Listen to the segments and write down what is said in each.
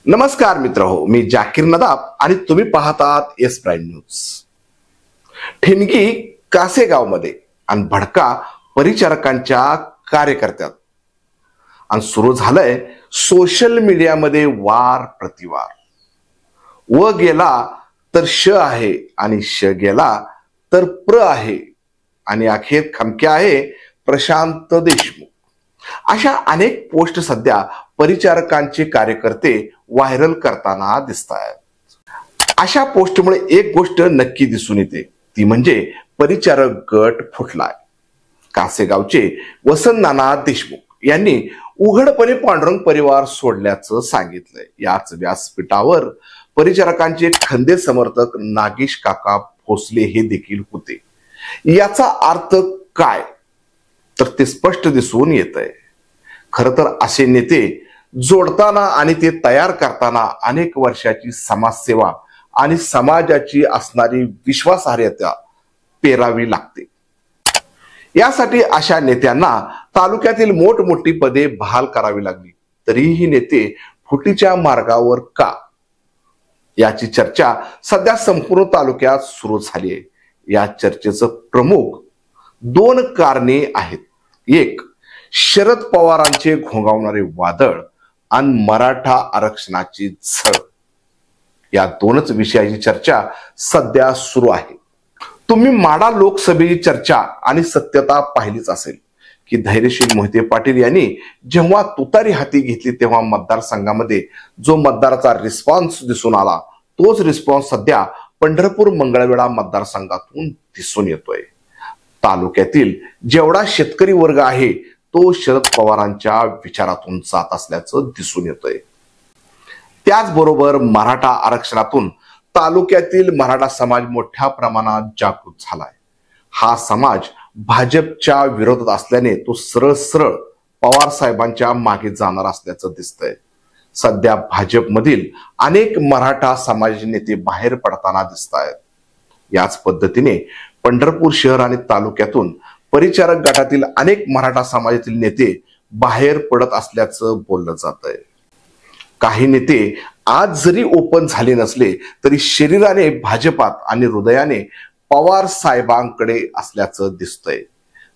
नमस्कार मित्रहो, मी जाकीर नदाब आणि तुम्ही पाहतात एस प्राईम न्यूज। ठिणगी कासेगावमध्ये आणि भडका परिचारकांच्या कार्यकर्त्यात आणि सुरू झालंय सोशल मीडियामध्ये वार प्रतिवार। व गेला तर श आहे आणि श गेला तर प्र आहे आणि अखेर खमक्या आहे प्रशांत देशमुख। अशा अनेक पोस्ट सध्या परिचारकांचे कार्यकर्ते व्हायरल करताना दिसतात। अशा पोस्टमुळे एक गोष्ट नक्की दिसून येते, ती म्हणजे परिचारक गट फुटलाय। कासेगावचे वसंत नाना देशमुख यांनी उघडपणे पांडुरंग परिवार सोडल्याचं सांगितलंय। याच व्यासपीठावर परिचारकांचे खंदे समर्थक नागेश काका भोसले हे देखील होते। याचा अर्थ काय तर ते स्पष्ट दिसून येतंय। खरं तर असे नेते जोडताना आणि ते तयार करताना अनेक वर्षाची समाजसेवा आणि समाजाची असणारी विश्वासार्हता पेरावी लागते। यासाठी अशा नेत्यांना तालुक्यातील मोठमोठी पदे बहाल करावी लागली, तरीही नेते फुटीच्या मार्गावर का याची चर्चा सध्या संपूर्ण तालुक्यात सुरू झाली आहे। या चर्चेचं प्रमुख दोन कारणे आहेत। एक, शरद पवारांचे घोंगावणारे वादळ आणि मराठा आरक्षणाची झळ। या दोनच विषयाची चर्चा सध्या सुरू आहे। तुम्ही माढा लोकसभेची चर्चा आणि सत्यता पाहिलीच असेल की धैर्यशील मोहिते पाटील यांनी जेव्हा तुतारी हाती घेतली तेव्हा मतदारसंघामध्ये जो मतदाराचा रिस्पॉन्स दिसून आला, तोच रिस्पॉन्स सध्या पंढरपूर मंगळवेढा मतदारसंघातून दिसून येतोय। तालुक्यातील जेवढा शेतकरी वर्ग आहे तो शरद पवारांच्या विचारातून जात असल्याचं दिसून येतंय। त्याचबरोबर मराठा आरक्षणातून तालुक्यातील मराठा समाज मोठ्या प्रमाणात जागृत झालाय। हा समाज भाजपच्या विरोधात असल्याने तो सरळ सरळ पवार साहेबांच्या मागे जाणार असल्याचं दिसतंय। सध्या भाजपमधील अनेक मराठा समाजाचे नेते बाहेर पडताना दिसत आहेत। याच पद्धतीने पंढरपूर शहर आणि तालुक्यातून परिचारक गटातील अनेक मराठा समाजातील नेते बाहेर पडत असल्याचं बोललं जातंय। काही नेते आज जरी ओपन झाले नसले तरी शरीराने भाजपात आणि हृदयाने पवार साहेबांकडे असल्याचं दिसतंय।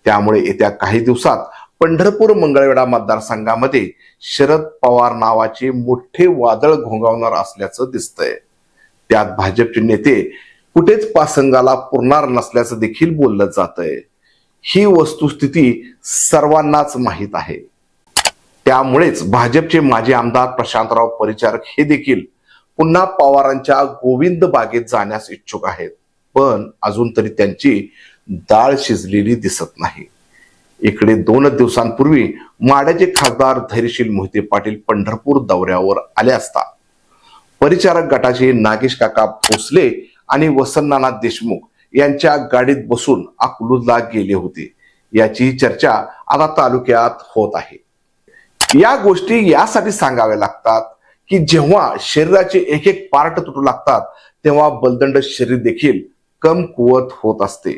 त्यामुळे येत्या काही दिवसात पंढरपूर मंगळवेढा मतदारसंघामध्ये शरद पवार नावाचे मोठे वादळ घोंगावणार असल्याचं दिसतंय। त्यात भाजपचे नेते कुठेच पासंगाला पुरणार नसल्याचं देखील बोललं जातंय। ही वस्तुस्थिती सर्वांनाच माहीत आहे। त्यामुळेच भाजपचे माजी आमदार प्रशांतराव परिचारक हे देखील पुन्हा पवारांच्या गोविंद बागेत जाण्यास इच्छुक आहेत, पण अजून तरी त्यांची डाळ शिजलेली दिसत नाही। इकडे 2 दिवसांपूर्वी माढ्याचे खासदार धैर्यशील मोहिते पाटील पंढरपूर दौऱ्यावर आले असता परिचारक गटाचे नागेश काका भोसले आणि वसंत नाना देशमुख यांच्या गाडीत बसून अकलूजला गेले होते। याची चर्चा आता तालुक्यात होत आहे। या गोष्टी यासाठी सांगाव्या लागतात की जेव्हा शरीराचे एक एक पार्ट तुटू लागतात तेव्हा बलदंड शरीर देखील कमकुवत होत असते।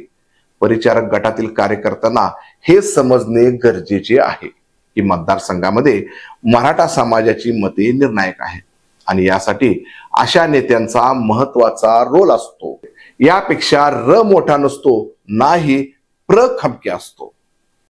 परिचारक गटातील कार्यकर्त्यांना हे समजणे गरजेचे आहे की मतदारसंघामध्ये मराठा समाजाची मते निर्णायक आहेत आणि यासाठी अशा नेत्यांचा महत्वाचा रोल असतो। यापेक्षा र मोठा नसतो, नाही प्र खमक्या असतो।